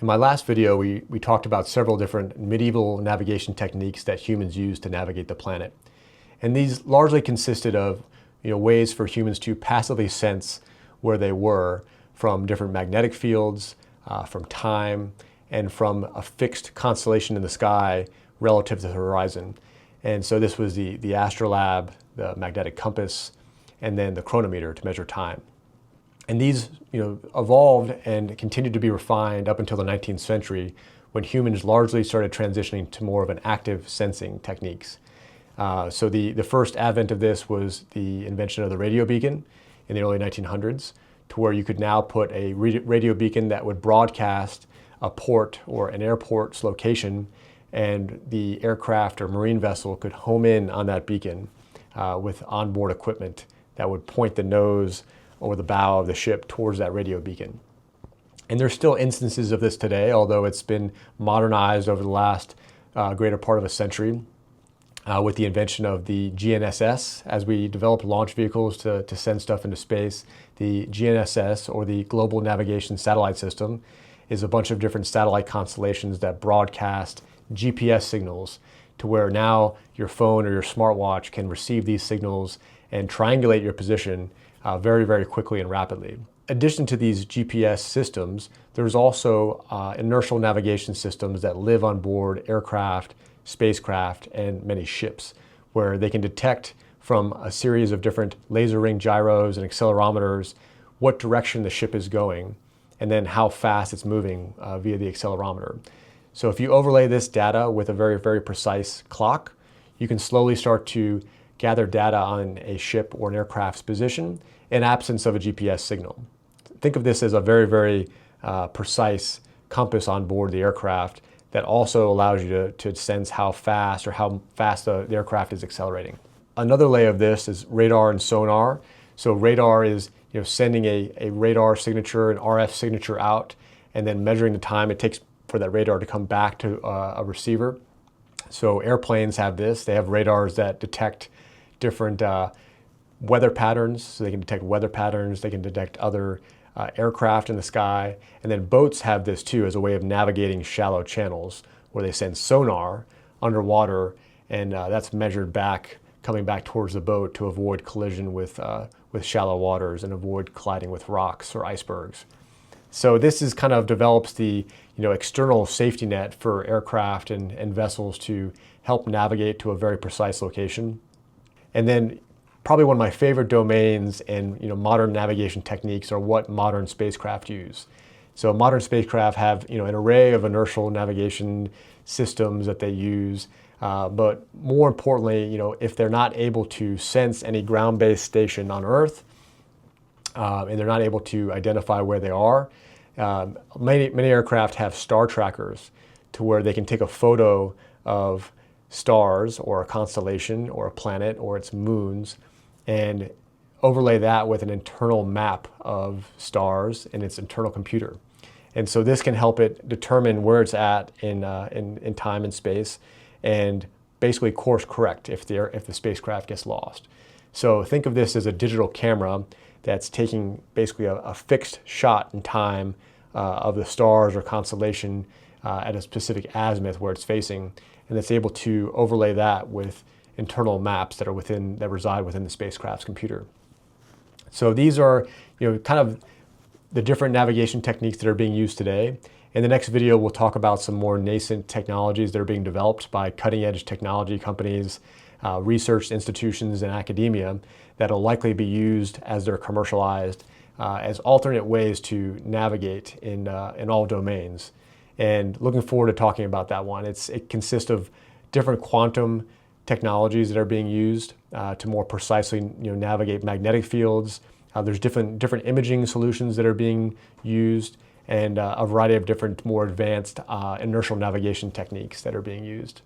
In my last video, we talked about several different medieval navigation techniques that humans used to navigate the planet. And these largely consisted of ways for humans to passively sense where they were from different magnetic fields, from time, and from a fixed constellation in the sky relative to the horizon. And so this was the astrolabe, the magnetic compass, and then the chronometer to measure time. And these evolved and continued to be refined up until the 19th century, when humans largely started transitioning to more of an active sensing techniques. So the first advent of this was the invention of the radio beacon in the early 1900s, to where you could now put a radio beacon that would broadcast a port or an airport's location, and the aircraft or marine vessel could home in on that beacon with onboard equipment that would point the nose or the bow of the ship towards that radio beacon. And there's still instances of this today, although it's been modernized over the last greater part of a century with the invention of the GNSS. As we developed launch vehicles to send stuff into space, the GNSS, or the Global Navigation Satellite System, is a bunch of different satellite constellations that broadcast GPS signals to where now your phone or your smartwatch can receive these signals and triangulate your position very, very quickly and rapidly. In addition to these GPS systems, there's also inertial navigation systems that live on board aircraft, spacecraft, and many ships, where they can detect from a series of different laser ring gyros and accelerometers what direction the ship is going, and then how fast it's moving via the accelerometer. So if you overlay this data with a very, very precise clock, you can slowly start to gather data on a ship or an aircraft's position in absence of a GPS signal. Think of this as a very, very precise compass on board the aircraft that also allows you to sense how fast the aircraft is accelerating. Another layer of this is radar and sonar. So radar is sending a radar signature, an RF signature out, and then measuring the time it takes for that radar to come back to a receiver. So airplanes have this. They have radars that detect different weather patterns, so they can detect weather patterns, they can detect other aircraft in the sky. And then boats have this too, as a way of navigating shallow channels, where they send sonar underwater, and that's measured back, coming back towards the boat to avoid collision with shallow waters and avoid colliding with rocks or icebergs. So this is kind of develops the external safety net for aircraft and vessels to help navigate to a very precise location. And then probably one of my favorite domains in modern navigation techniques are what modern spacecraft use. So modern spacecraft have an array of inertial navigation systems that they use, but more importantly, if they're not able to sense any ground-based station on Earth, and they're not able to identify where they are, many aircraft have star trackers, to where they can take a photo of stars or a constellation or a planet or its moons and overlay that with an internal map of stars in its internal computer. And so this can help it determine where it's at in time and space, and basically course correct if the spacecraft gets lost. So think of this as a digital camera that's taking basically a fixed shot in time of the stars or constellation at a specific azimuth where it's facing, and it's able to overlay that with internal maps that reside within the spacecraft's computer. So these are kind of the different navigation techniques that are being used today. In the next video, we'll talk about some more nascent technologies that are being developed by cutting-edge technology companies, research institutions, and academia that will likely be used as they're commercialized as alternate ways to navigate in all domains. And looking forward to talking about that one. It consists of different quantum technologies that are being used to more precisely navigate magnetic fields. There's different imaging solutions that are being used, and a variety of different more advanced inertial navigation techniques that are being used.